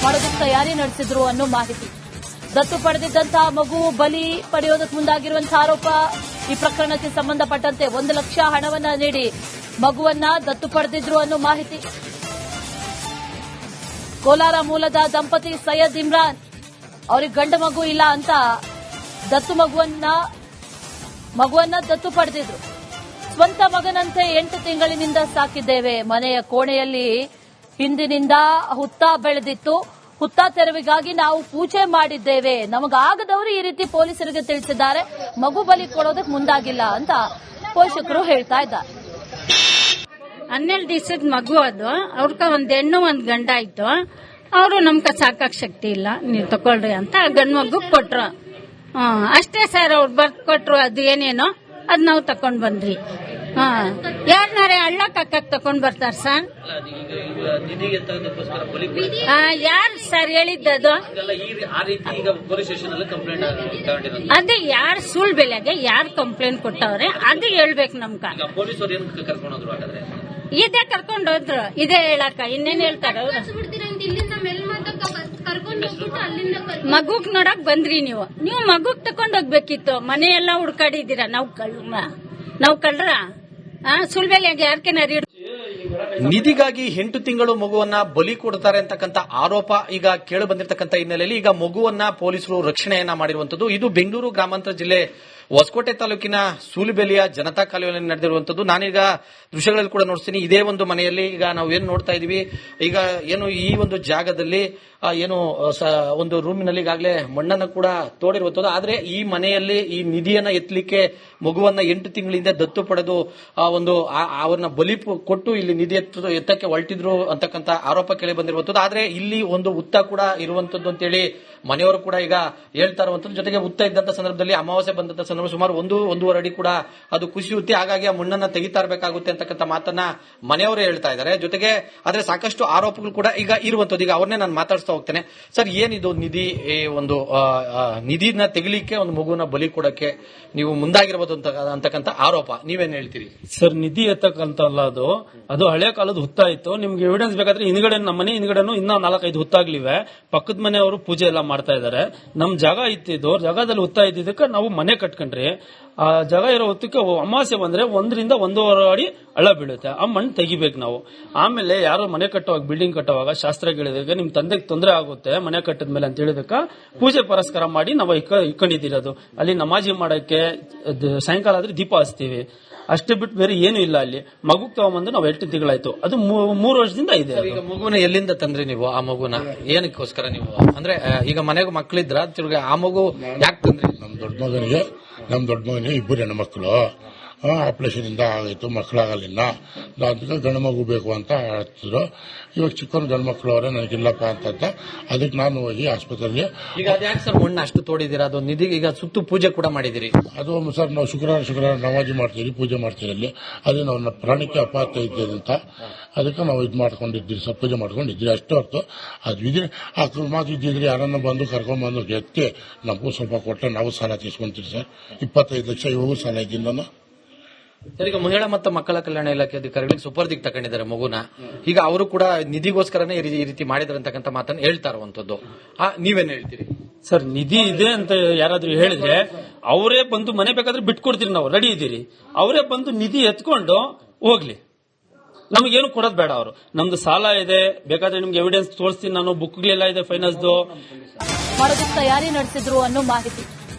ಮಾಡೋದಕ್ಕೆ ತಯಾರಿ ನಡೆಸಿದ್ರು ಅನ್ನೋ ಮಾಹಿತಿ. ದತ್ತು ಪಡೆದಿದ್ದಂತಹ ಮಗು ಬಲಿ ಪಡೆಯೋದಕ್ಕೆ ಮುಂದಾಗಿರುವಂತಹ ಆರೋಪ. ಈ ಪ್ರಕರಣಕ್ಕೆ ಸಂಬಂಧಪಟ್ಟಂತೆ 1 ಲಕ್ಷ ಹಣವನ್ನ ನೀಡಿ ಮಗುವನ್ನ ದತ್ತು ಪಡೆದಿದ್ರು ಅನ್ನೋ ಮಾಹಿತಿ. ಕೋಲಾರ ಮೂಲದ ದಂಪತಿ ಸೈಯದ್ ಇಮ್ರಾನ್ ಅವ್ರಿಗೆ ಗಂಡ ಮಗು ಇಲ್ಲ ಅಂತ ದತ್ತು ಮಗುವನ್ನ ದತ್ತು ಪಡೆದಿದ್ರು. ಸ್ವಂತ ಮಗನಂತೆ 8 ತಿಂಗಳಿನಿಂದ ಸಾಕಿದ್ದೇವೆ. ಮನೆಯ ಕೋಣೆಯಲ್ಲಿ ಹಿಂದಿನಿಂದ ಹುತ್ತ ಬೆಳೆದಿತ್ತು. ಹುತ್ತ ತೆರವಿಗಾಗಿ ನಾವು ಪೂಜೆ ಮಾಡಿದ್ದೇವೆ. ನಮಗಾಗದವರು ಈ ರೀತಿ ಪೊಲೀಸರಿಗೆ ತಿಳಿಸಿದ್ದಾರೆ. ಮಗು ಬಲಿ ಕೊಡೋದಕ್ಕೆ ಮುಂದಾಗಿಲ್ಲ ಅಂತ ಪೋಷಕರು ಹೇಳ್ತಾ ಇದ್ದಾರೆ. 12 ದಿವಸದ ಮಗು ಅದು. ಅವ್ರಕ ಒಂದ್ ಹೆಣ್ಣು ಒಂದ್ ಗಂಡ ಆಯ್ತು. ಅವರು ನಮ್ಕ ಸಾಕಕ್ ಶಕ್ತಿ ಇಲ್ಲ, ನೀವು ತಕೊಳ್ರಿ ಅಂತ ಗಂಡ್ ಮಗು ಕೊಟ್ರು. ಅಷ್ಟೇ ಸರ್, ಅವ್ರು ಬರ್ದ್ ಕೊಟ್ರು. ಅದು ಏನೇನೋ ಅದ್ ನಾವು ತಕೊಂಡ್ ಬಂದ್ರಿ. ಯಾರನ್ನಾರೆ ಹಳ್ಳ ಕಕ್ಕಕ್ ತಕೊಂಡ್ ಬರ್ತಾರ ಸರ್? ಯಾರು ಸರ್ ಹೇಳಿದ್ದದು? ಅದೇ ಯಾರು ಸುಳ್ಳು ಬೆಲೆಗೆ ಯಾರು ಕಂಪ್ಲೇಂಟ್ ಕೊಟ್ಟವ್ರೆ ಅದು ಹೇಳ್ಬೇಕು ನಮ್ಗ. ಇದೇ ಕರ್ಕೊಂಡ್ ಹೋದ್ರು, ಇದೇ ಹೇಳಕ್ಕ ಇನ್ನೇನ್ ಹೇಳ್ತಾರ ಅವ್ರು? ಮಗುಗ್ ನೋಡಕ್ ಬಂದ್ರಿ ನೀವು ಮಗುಗ್ ತಕೊಂಡ್ ಹೋಗ್ಬೇಕಿತ್ತು. ಮನೆಯೆಲ್ಲ ಹುಡ್ಕಾಡಿದ್ದೀರಾ. ನಾವು ಕಳ್ರ ಸುಳ್ಬೇಲೆಗೆ ಯಾರ್ಕೆನಾರಿ ನಿಧಿಗಾಗಿ 8 ತಿಂಗಳು ಮಗುವನ್ನ ಬಲಿ ಕೊಡ್ತಾರೆ ಅಂತಕ್ಕಂಥ ಆರೋಪ ಈಗ ಕೇಳಿ ಬಂದಿರತಕ್ಕಂಥ ಹಿನ್ನೆಲೆಯಲ್ಲಿ ಈಗ ಮಗುವನ್ನ ಪೊಲೀಸರು ರಕ್ಷಣೆಯನ್ನ ಮಾಡಿರುವಂತದ್ದು. ಇದು ಬೆಂಗಳೂರು ಗ್ರಾಮಾಂತರ ಜಿಲ್ಲೆ ಹೊಸಕೋಟೆ ತಾಲೂಕಿನ ಸೂಲಿಬೆಲೆಯ ಜನತಾ ಕಾಲುವೆಯಲ್ಲಿ ನಡೆದಿರುವಂತದ್ದು. ನಾನೀಗ ದೃಶ್ಯಗಳಲ್ಲಿ ಕೂಡ ನೋಡ್ತೀನಿ. ಇದೇ ಒಂದು ಮನೆಯಲ್ಲಿ ಈಗ ನಾವು ಏನು ನೋಡ್ತಾ ಇದೀವಿ, ಈಗ ಏನು ಈ ಒಂದು ಜಾಗದಲ್ಲಿ ಏನು ಒಂದು ರೂಮಿನಲ್ಲಿ ಈಗಾಗಲೇ ಮಣ್ಣನ್ನು ಕೂಡ ತೋಡಿರುವಂತದ್ದು. ಆದ್ರೆ ಈ ಮನೆಯಲ್ಲಿ ಈ ನಿಧಿಯನ್ನ ಎತ್ತಲಿಕ್ಕೆ ಮಗುವನ್ನ 8 ತಿಂಗಳಿಂದ ದತ್ತು ಪಡೆದು ಅವ್ರನ್ನ ಬಲಿ ಕೊಟ್ಟು ಇಲ್ಲಿ ನಿಧಿ ಎತ್ತಕ್ಕೆ ಹೊರಟಿದ್ರು ಅಂತಕ್ಕಂಥ ಆರೋಪ ಕೇಳಿ ಬಂದಿರುವಂತದ್ದು. ಆದ್ರೆ ಇಲ್ಲಿ ಒಂದು ಹುತ್ತ ಕೂಡ ಇರುವಂತದ್ದು ಅಂತೇಳಿ ಮನೆಯವರು ಕೂಡ ಈಗ ಹೇಳ್ತಾ ಇರುವಂತದ್ದು. ಜೊತೆಗೆ ಹುತ್ತ ಇದ್ದಂತ ಸಂದರ್ಭದಲ್ಲಿ ಅಮಾವಾಸ್ಯೆ ಬಂದಂತ ಸಂದರ್ಭ ಸುಮಾರು 1-1.5 ಅಡಿ ಕೂಡ ಅದು ಕುಸಿಯುತ್ತೆ. ಹಾಗಾಗಿ ಆ ಮಣ್ಣನ್ನ ತೆಗಿತಾ ಇರಬೇಕಾಗುತ್ತೆ ಅಂತಕ್ಕಂಥ ಮಾತನ್ನ ಮನೆಯವರೇ ಹೇಳ್ತಾ ಇದ್ದಾರೆ. ಜೊತೆಗೆ ಆದ್ರೆ ಸಾಕಷ್ಟು ಆರೋಪಗಳು ಕೂಡ ಈಗ ಇರುವಂತದ್ದು. ಈಗ ಅವ್ರನ್ನೇ ನಾನು ಮಾತಾಡ್ತಾ ಹೋಗ್ತೇನೆ. ಸರ್, ಏನಿದು ನಿಧಿ ಒಂದು ನಿಧಿನ ತೆಗಿಲಿಕ್ಕೆ ಒಂದು ಮಗುವನ್ನ ಬಲಿ ಕೊಡಕ್ಕೆ ನೀವು ಮುಂದಾಗಿರಬಹುದು ಅಂತಕ್ಕಂಥ ಆರೋಪ ನೀವೇನ್ ಹೇಳ್ತೀರಿ? ಸರ್, ನಿಧಿ ಎತ್ತಕ್ಕಂತಲ್ಲ, ಅದು ಹಳೆ ಕಾಲದ ಹುತ್ತ ಇತ್ತು. ನಿಮ್ಗೆ ಎವಿಡೆನ್ಸ್ ಬೇಕಾದ್ರೆ ಹಿಂದ್ಗಡೆ ನಮ್ಮ ಮನೆ ಹಿಂದ್ಗಡೆನೂ ಇನ್ನೂ 4-5 ಹುತ್ತಾಗ್ಲಿವೆ. ಪಕ್ಕದ ಮನೆಯವರು ಪೂಜೆ ಎಲ್ಲ ಮಾಡ್ತಾ ಇದ್ದಾರೆ. ನಮ್ ಜಾಗ ಇತ್ತಿದ್ದು ಜಾಗದಲ್ಲಿ ಹುತ್ತ ಇದ್ದಿದ್ದಕ್ಕೆ ನಾವು ಮನೆ ಕಟ್ಕೊಂಡ್ರಿ. ಆ ಜಾಗ ಇರೋ ಹೊತ್ತಕ್ಕೆ ಅಮಾವಾಸ್ಯೆ ಬಂದ್ರೆ 1-1.5 ಅಡಿ ಹಳ್ಳ ಬೀಳುತ್ತೆ. ಆ ಮಣ್ಣು ತೆಗಿಬೇಕು ನಾವು. ಆಮೇಲೆ ಯಾರೋ ಮನೆ ಕಟ್ಟುವಾಗ, ಬಿಲ್ಡಿಂಗ್ ಕಟ್ಟುವಾಗ ಶಾಸ್ತ್ರ ಹೇಳಿದಾಗ ನಿಮ್ ತಂದೆಗೆ ತೊಂದರೆ ಆಗುತ್ತೆ ಮನೆ ಕಟ್ಟಿದ್ಮೇಲೆ ಅಂತ ಹೇಳಿದಕ್ಕ ಪೂಜೆ ಪುರಸ್ಕಾರ ಮಾಡಿ ನಾವು ಇಟ್ಕೊಂಡಿದ್ದೀರದು. ಅಲ್ಲಿ ನಮಾಜಿ ಮಾಡಕ್ಕೆ ಸಾಯಂಕಾಲ ಆದ್ರೆ ದೀಪ ಹಚ್ತೀವಿ. ಅಷ್ಟೇ ಬಿಟ್ಟು ಬೇರೆ ಏನು ಇಲ್ಲ. ಅಲ್ಲಿ ಮಗುಗ್ ತಗೊಂಬಂದು ನಾವು 8 ತಿಂಗಳಾಯ್ತು. ಅದು 3 ವರ್ಷದಿಂದ ಇದೆ. ಈಗ ಮಗುನ ಎಲ್ಲಿಂದ ತಂದ್ರಿ ನೀವು? ಆ ಮಗುನ ಏನಕ್ಕೋಸ್ಕರ ನೀವು ಅಂದ್ರೆ ಈಗ ಮನೆಗೂ ಮಕ್ಕಳಿದ್ರ ಆ ಮಗು ಯಾಕೆ ತಂದ್ರಿ? ನಮ್ ದೊಡ್ಡ ಮಗನಿಗೆ 2 ಹೆಣ್ಮಕ್ಳು ಆಪರೇಷನ್ ಇಂದ ಆಗಾಯ್ತು, ಮಕ್ಕಳಾಗಲಿಲ್ಲ. ಅದಕ್ಕೆ ಗಂಡು ಮಗು ಬೇಕು ಅಂತ ಹೇಳ್ತಿದ್ರು. ಇವಾಗ ಚಿಕ್ಕವನು ಗಂಡು ಮಕ್ಕಳು ಅವರೇ ನನಗಿಲ್ಲಪ್ಪ ಅಂತ ಅದಕ್ಕೆ ನಾನು ಹೋಗಿ ಆಸ್ಪತ್ರೆಗೆ. ಈಗ ಅದ್ಯಾಕೆ ಸರ್ ಮಣ್ಣು ಅಷ್ಟು ತೋಡಿದಿರ? ಅದು ನಿಧಿ ಈಗ ಸುತ್ತು ಪೂಜೆ ಕೂಡ ಮಾಡಿದಿರಿ. ಅದು ಸರ್, ನಾವು ಶುಕ್ರವಾರ ನಮಾಜಿ ಮಾಡ್ತೀವಿ, ಪೂಜೆ ಮಾಡ್ತೀವಿ. ಅಲ್ಲಿ ಅದೇ ನಾವು ಪ್ರಾಣಕ್ಕೆ ಅಪಾಯ ಇದ್ದೇವೆ ಅಂತ ಅದಕ್ಕೆ ನಾವು ಇದು ಮಾಡ್ಕೊಂಡಿದ್ದೀರಿ, ಸರ್, ಪೂಜೆ ಮಾಡ್ಕೊಂಡಿದ್ದೀರಿ. ಅಷ್ಟು ಹೊತ್ತು ಅದು ಇದ್ರೆ ಅಕಸ್ಮಾತ್ ಇದ್ದಿದ್ರೆ ಯಾರನ್ನ ಬಂದು ಕರ್ಕೊಂಡ್ಬಂದು ಎತ್ತಿ ನಮಗೂ ಸ್ವಲ್ಪ ಕೊಟ್ಟರೆ ನಾವು ಸಾಲ ತೀಸ್ಕೊಂತೀವಿ ಸರ್. 25 ಲಕ್ಷ ಇವಾಗೂ ಸಾಲ ಇದ್ದೀನಿ ನಾನು. ಸರ್, ಈಗ ಮಹಿಳಾ ಮತ್ತು ಮಕ್ಕಳ ಕಲ್ಯಾಣ ಇಲಾಖೆ ಅಧಿಕಾರಿಗಳಿಗೆ ಸುಪರ್ದಿಗೆ ತಗೊಂಡಿದ್ದಾರೆ ಮಗುನ. ಈಗ ಅವರು ಕೂಡ ನಿಧಿಗೋಸ್ಕರನೇ ಈ ರೀತಿ ಮಾಡಿದಾರೆ ಅಂತಕ್ಕಂಥ ಮಾತನ್ನು ಹೇಳ್ತಾ ಇರುವಂತದ್ದು. ನೀವೇನ್ ಹೇಳ್ತೀರಿ? ಸರ್, ನಿಧಿ ಇದೆ ಅಂತ ಯಾರಾದ್ರೂ ಹೇಳಿದ್ರೆ ಅವರೇ ಬಂದು ಮನೆ ಬೇಕಾದ್ರೆ ಬಿಟ್ಕೊಡ್ತೀರಿ, ನಾವು ರೆಡಿ ಇದ್ದೀರಿ. ಅವರೇ ಬಂದು ನಿಧಿ ಎತ್ಕೊಂಡು ಹೋಗ್ಲಿ, ನಮಗೇನು ಕೊಡೋದು ಬೇಡ. ಅವರು ನಮ್ದು ಸಾಲ ಇದೆ, ಬೇಕಾದ್ರೆ ನಿಮ್ಗೆ ಎವಿಡೆನ್ಸ್ ತೋರಿಸ್ತೀನಿ ನಾನು, ಬುಕ್ಗಳೆಲ್ಲ ಇದೆ ಫೈನಾನ್ಸ್ ಮಾಡೋದಕ್ಕೆ ತಯಾರಿ ನಡೆಸಿದ್ರು ಅನ್ನೋ ಮಾಹಿತಿ.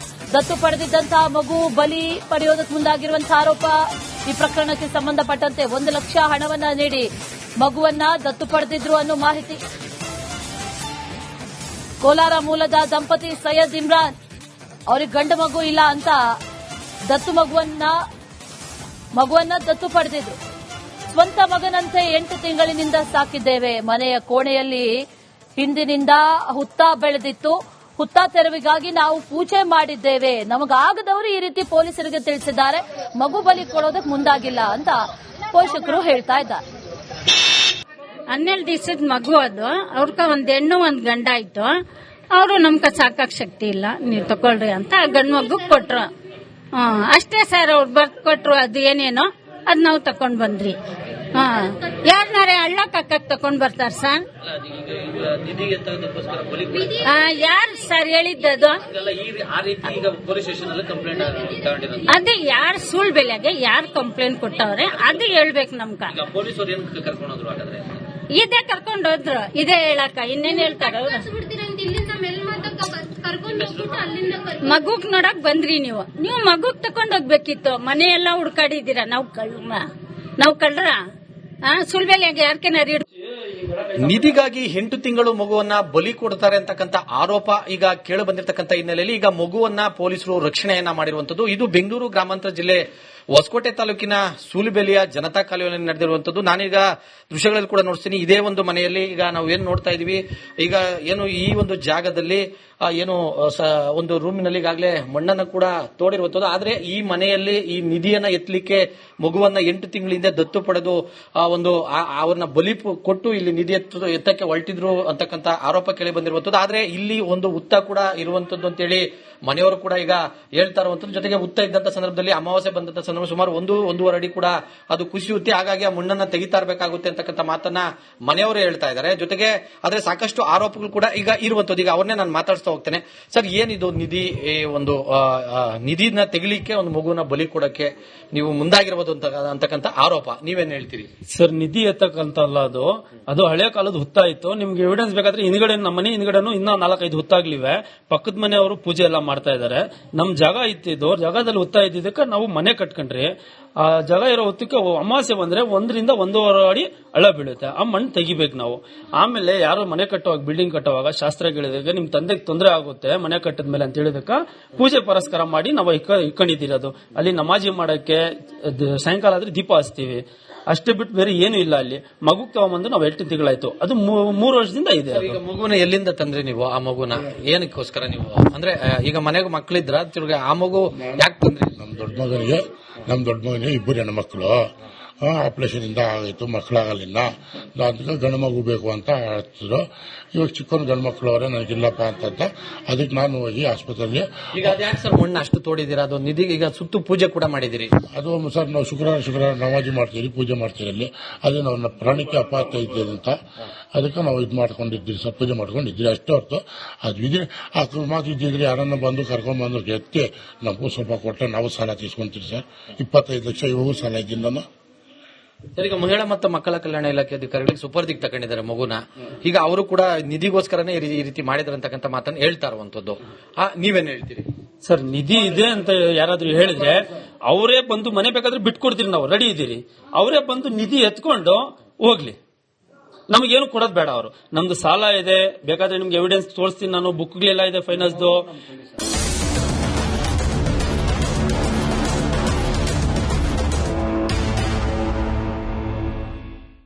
ದತ್ತು ಪಡೆದಿದ್ದಂತಹ ಮಗು ಬಲಿ ಪಡೆಯೋದಕ್ಕೆ ಮುಂದಾಗಿರುವಂತಹ ಆರೋಪ. ಈ ಪ್ರಕರಣಕ್ಕೆ ಸಂಬಂಧಪಟ್ಟಂತೆ 1 ಲಕ್ಷ ಹಣವನ್ನ ನೀಡಿ ಮಗುವನ್ನ ದತ್ತು ಪಡೆದಿದ್ರು ಅನ್ನೋ ಮಾಹಿತಿ. ಕೋಲಾರ ಮೂಲದ ದಂಪತಿ ಸೈಯದ್ ಇಮ್ರಾನ್ ಅವ್ರಿಗೆ ಗಂಡ ಮಗು ಇಲ್ಲ ಅಂತ ದತ್ತು ಮಗುವನ್ನ ದತ್ತು ಪಡೆದಿದ್ರು. ಸ್ವಂತ ಮಗನಂತೆ 8 ತಿಂಗಳಿನಿಂದ ಸಾಕಿದ್ದೇವೆ. ಮನೆಯ ಕೋಣೆಯಲ್ಲಿ ಹಿಂದಿನಿಂದ ಹುತ್ತ ಬೆಳೆದಿತ್ತು. ಹುತ್ತ ತೆರವಿಗಾಗಿ ನಾವು ಪೂಜೆ ಮಾಡಿದ್ದೇವೆ. ನಮಗಾಗದವರು ಈ ರೀತಿ ಪೊಲೀಸರಿಗೆ ತಿಳಿಸಿದ್ದಾರೆ. ಮಗು ಬಲಿ ಕೊಡೋದಕ್ಕೆ ಮುಂದಾಗಿಲ್ಲ ಅಂತ ಪೋಷಕರು ಹೇಳ್ತಾ ಇದ್ದಾರೆ. 12 ದಿವಸದ ಮಗು ಅದು. ಅವ್ರಕ ಒಂದ್ ಹೆಣ್ಣು ಒಂದ್ ಗಂಡ ಆಯ್ತು. ಅವರು ನಮ್ಕ ಸಾಕಕ್ ಶಕ್ತಿ ಇಲ್ಲ, ನೀವು ತಕೊಳ್ರಿ ಅಂತ ಗಂಡ್ ಮಗು ಕೊಟ್ರು. ಅಷ್ಟೇ ಸರ್, ಅವ್ರು ಬರ್ದ್ ಕೊಟ್ರು. ಅದು ಏನೇನೋ ಅದ್ ನಾವು ತಕೊಂಡ್ ಬಂದ್ರಿ. ಯಾರನ್ನಾರೇ ಹಳ್ಳ ಕಕ್ಕಕ್ ತಕೊಂಡ್ ಬರ್ತಾರ ಸರ್? ಯಾರು ಸರ್ ಹೇಳಿದ್ದದು? ಅದೇ ಯಾರು ಸುಳ್ ಬೆಲೆಗೆ ಯಾರು ಕಂಪ್ಲೇಂಟ್ ಕೊಟ್ಟವ್ರೆ ಅದು ಹೇಳ್ಬೇಕು ನಮ್ಗ. ಇದೇ ಕರ್ಕೊಂಡ್ ಹೋದ್ರು, ಇದೇ ಹೇಳಕ್ಕ ಇನ್ನೇನ್ ಹೇಳ್ತಾರ ಅವ್ರು? ಮಗುಗ್ ನೋಡಕ್ ಬಂದ್ರಿ ನೀವು ಮಗುಗ್ ತಕೊಂಡ್ ಹೋಗ್ಬೇಕಿತ್ತು. ಮನೆಯೆಲ್ಲ ಹುಡ್ಕಾಡಿದ್ದೀರಾ? ನಾವು ಕಳ್ರ ಸುಳ್ಬೇಲಿಯಾಗ ಯಾರ್ಕೆನಾರು ನಿಧಿಗಾಗಿ 8 ತಿಂಗಳು ಮಗುವನ್ನ ಬಲಿ ಕೊಡ್ತಾರೆ ಅಂತಕ್ಕಂಥ ಆರೋಪ ಈಗ ಕೇಳಿ ಬಂದಿರತಕ್ಕಂಥ ಹಿನ್ನೆಲೆಯಲ್ಲಿ ಈಗ ಮಗುವನ್ನ ಪೊಲೀಸರು ರಕ್ಷಣೆಯನ್ನ ಮಾಡಿರುವಂತದ್ದು. ಇದು ಬೆಂಗಳೂರು ಗ್ರಾಮಾಂತರ ಜಿಲ್ಲೆ ಹೊಸಕೋಟೆ ತಾಲೂಕಿನ ಸೂಲಿಬೆಲೆಯ ಜನತಾ ಕಾಲೋನಿಯಲ್ಲಿ ನಡೆದಿರುವಂತದ್ದು. ನಾನೀಗ ದೃಶ್ಯಗಳಲ್ಲಿ ಕೂಡ ನೋಡ್ತೀನಿ. ಇದೇ ಒಂದು ಮನೆಯಲ್ಲಿ ಈಗ ನಾವು ಏನ್ ನೋಡ್ತಾ ಇದೀವಿ, ಈಗ ಏನು ಈ ಒಂದು ಜಾಗದಲ್ಲಿ ಏನು ಒಂದು ರೂಮಿನಲ್ಲಿ ಈಗಾಗಲೇ ಮಣ್ಣನ್ನು ಕೂಡ ತೋಡಿರುವಂತದ್ದು. ಆದ್ರೆ ಈ ಮನೆಯಲ್ಲಿ ಈ ನಿಧಿಯನ್ನ ಎತ್ತಲಿಕ್ಕೆ ಮಗುವನ್ನ 8 ತಿಂಗಳಿಂದ ದತ್ತು ಪಡೆದು ಅವ್ರನ್ನ ಬಲಿ ಕೊಟ್ಟು ಇಲ್ಲಿ ನಿಧಿ ಎತ್ತಕ್ಕೆ ಹೊರಟಿದ್ರು ಅಂತಕ್ಕಂಥ ಆರೋಪ ಕೇಳಿ ಬಂದಿರುವಂತದ್ದು. ಆದ್ರೆ ಇಲ್ಲಿ ಒಂದು ಹುತ್ತ ಕೂಡ ಇರುವಂತದ್ದು ಅಂತೇಳಿ ಮನೆಯವರು ಕೂಡ ಈಗ ಹೇಳ್ತಾ ಇರುವಂತದ್ದು. ಜೊತೆಗೆ ಹುತ್ತ ಇದ್ದಂತ ಸಂದರ್ಭದಲ್ಲಿ ಅಮಾವಾಸ್ಯೆ ಬಂದಂತ ಸಂದರ್ಭ ಸುಮಾರು 1-1.5 ಅಡಿ ಕೂಡ ಅದು ಕುಸಿಯುತ್ತೆ. ಹಾಗಾಗಿ ಆ ಮಣ್ಣನ್ನ ತೆಗಿತಾ ಇರಬೇಕಾಗುತ್ತೆ ಅಂತಕ್ಕಂಥ ಮಾತನ್ನ ಮನೆಯವರು ಹೇಳ್ತಾ ಇದ್ದಾರೆ. ಜೊತೆಗೆ ಆದ್ರೆ ಸಾಕಷ್ಟು ಆರೋಪಗಳು ಕೂಡ ಈಗ ಇರುವಂತದ್ದು. ಈಗ ಅವ್ರನ್ನೇ ನಾನು ಮಾತಾಡ್ತಾ ಹೋಗ್ತೇನೆ. ಸರ್, ಏನಿದು ನಿಧಿ ಒಂದು ನಿಧಿನ ತೆಗಿಲಿಕ್ಕೆ ಒಂದು ಮಗುವನ್ನ ಬಲಿ ಕೊಡಕ್ಕೆ ನೀವು ಮುಂದಾಗಿರ್ಬೋದು ಅಂತಕ್ಕಂಥ ಆರೋಪ, ನೀವೇನ್ ಹೇಳ್ತೀರಿ? ಸರ್, ನಿಧಿ ಎತ್ತಕ್ಕಂತಲ್ಲ, ಅದು ಹಳೆ ಕಾಲದ ಹುತ್ತ ಇತ್ತು. ನಿಮ್ಗೆ ಎವಿಡೆನ್ಸ್ ಬೇಕಾದ್ರೆ ಹಿಂದ್ಗಡೆ ನಮ್ಮ ಮನೆ ಹಿಂದ್ಗಡೆನು ಇನ್ನ 4-5 ಹುತ್ತಾಗ್ಲಿವೆ. ಪಕ್ಕದ ಮನೆಯವರು ಪೂಜೆ ಎಲ್ಲ ಮಾಡ್ತಾ ಇದಾರೆ. ನಮ್ ಜಾಗ ಇತ್ತಿದ್ದು ಜಾಗದಲ್ಲಿ ಹುತ್ತ ಇದ್ದಿದ್ದಕ್ಕೆ ನಾವು ಮನೆ ಕಟ್ಕೊಂಡ್ರಿ. ಆ ಜಾಗ ಇರೋ ಹೊತ್ತಕ್ಕೆ ಅಮಾವಾಸ್ಯೆ ಬಂದ್ರೆ 1-1.5 ಅಡಿ ಹಳ್ಳ ಬೀಳುತ್ತೆ. ಆ ಮಣ್ಣು ತೆಗಿಬೇಕು ನಾವು. ಆಮೇಲೆ ಯಾರೋ ಮನೆ ಕಟ್ಟುವಾಗ, ಬಿಲ್ಡಿಂಗ್ ಕಟ್ಟುವಾಗ ಶಾಸ್ತ್ರ ಹೇಳಿದಾಗ ನಿಮ್ ತಂದೆಗೆ ತೊಂದರೆ ಆಗುತ್ತೆ ಮನೆ ಕಟ್ಟದ್ಮೇಲೆ ಅಂತ ಹೇಳಿದಕ್ಕ ಪೂಜೆ ಪರಸ್ಕಾರ ಮಾಡಿ ನಾವು ಇಟ್ಕೊಂಡಿದ್ದೀರದು. ಅಲ್ಲಿ ನಮಾಜಿ ಮಾಡಕ್ಕೆ ಸಾಯಂಕಾಲ ಆದ್ರೆ ದೀಪ ಹಚ್ತೀವಿ. ಅಷ್ಟೇ ಬಿಟ್ಟು ಬೇರೆ ಏನು ಇಲ್ಲ. ಅಲ್ಲಿ ಮಗು ತಗೊಂಬಂದು ನಾವು 8 ತಿಂಗಳಾಯ್ತು. ಅದು 3 ವರ್ಷದಿಂದ ಇದೆ. ಈಗ ಮಗುನ ಎಲ್ಲಿಂದ ತಂದ್ರಿ ನೀವು? ಆ ಮಗುನ ಏನಕ್ಕೋಸ್ಕರ ನೀವು ಅಂದ್ರೆ ಈಗ ಮನೆಗೆ ಮಕ್ಕಳಿದ್ರ ತಿರ್ಗ ಆ ಮಗು ಯಾಕೆ ತಂದ್ರಿ? ನಮ್ಮ ದೊಡ್ಡ ಮಗನಿಗೆ 2 ಹೆಣ್ಮಕ್ಳು ಆಪರೇಷನ್ ಇಂದ ಆಗಿತ್ತು, ಮಕ್ಕಳಾಗಲಿಲ್ಲ. ಅದಕ್ಕೆ ಗಂಡು ಮಗು ಬೇಕು ಅಂತ ಹೇಳ್ತಿದ್ರು. ಇವಾಗ ಚಿಕ್ಕವನು ಗಂಡು ಮಕ್ಕಳು ಅವರೇ ನನಗಿಲ್ಲಪ್ಪ ಅಂತ ಅದಕ್ಕೆ ನಾನು ಹೋಗಿ ಆಸ್ಪತ್ರೆಗೆ. ಈಗ ಅದ್ಯಾಕೆ ಸರ್ ಮಣ್ಣು ಅಷ್ಟು ತೋಡಿದ್ದೀರಾ? ಅದು ನಿಧಿ ಈಗ ಸುತ್ತು ಪೂಜೆ ಕೂಡ ಮಾಡಿದಿರಿ. ಅದು ಸರ್ ನಾವು ಶುಕ್ರವಾರ ನಮಾಜಿ ಮಾಡ್ತೀವಿ, ಪೂಜೆ ಮಾಡ್ತೀವಿ. ಅಲ್ಲಿ ಅದೇ ನಾವು ಪ್ರಾಣಕ್ಕೆ ಅಪಾಯ ಐತೆ ಅಂತ ಅದಕ್ಕೆ ನಾವು ಮಾಡ್ಕೊಂಡಿದ್ದೀವಿ, ಪೂಜೆ ಮಾಡ್ಕೊಂಡಿದ್ದೀವಿ. ಅಷ್ಟೇ ಹೊರತು ಅದು ಇದ್ರೆ ಅಕಸ್ಮಾತ್ ಇದ್ದಿದ್ರೆ ಯಾರನ್ನ ಬಂದು ಕರ್ಕೊಂಡ್ಬಂದು ಎತ್ತಿ ನಮಗೂ ಸ್ವಲ್ಪ ಕೊಟ್ಟರೆ ನಾವು ಸಾಲ ತೀಸ್ಕೊಂತೀವಿ ಸರ್. 25 ಲಕ್ಷ ಇವಾಗೂ ಸಾಲ ಇದ್ದೀನಿ ನಾನು. ಸರ್, ಈಗ ಮಹಿಳಾ ಮತ್ತು ಮಕ್ಕಳ ಕಲ್ಯಾಣ ಇಲಾಖೆ ಅಧಿಕಾರಿಗಳಿಗೆ ಸುಪರ್ದಿಗೆ ತಗೊಂಡಿದ್ದಾರೆ ಮಗುನ. ಈಗ ಅವರು ಕೂಡ ನಿಧಿಗೋಸ್ಕರನೇ ಈ ರೀತಿ ಮಾಡಿದ್ರೆ ಅಂತಕ್ಕಂಥ ಮಾತನ್ನು ಹೇಳ್ತಾ ಇರುವಂತದ್ದು. ನೀವೇನ್ ಹೇಳ್ತೀರಿ? ಸರ್, ನಿಧಿ ಇದೆ ಅಂತ ಯಾರಾದ್ರೂ ಹೇಳಿದ್ರೆ ಅವರೇ ಬಂದು ಮನೆ ಬೇಕಾದ್ರೆ ಬಿಟ್ಕೊಡ್ತೀರಿ, ನಾವು ರೆಡಿ ಇದ್ದೀರಿ. ಅವರೇ ಬಂದು ನಿಧಿ ಎತ್ಕೊಂಡು ಹೋಗ್ಲಿ, ನಮಗೇನು ಕೊಡೋದು ಬೇಡ. ಅವರು ನಮ್ದು ಸಾಲ ಇದೆ, ಬೇಕಾದ್ರೆ ನಿಮ್ಗೆ ಎವಿಡೆನ್ಸ್ ತೋರಿಸ್ತೀನಿ ನಾನು, ಬುಕ್ಗಳೆಲ್ಲ ಇದೆ ಫೈನಾನ್ಸ್ದು.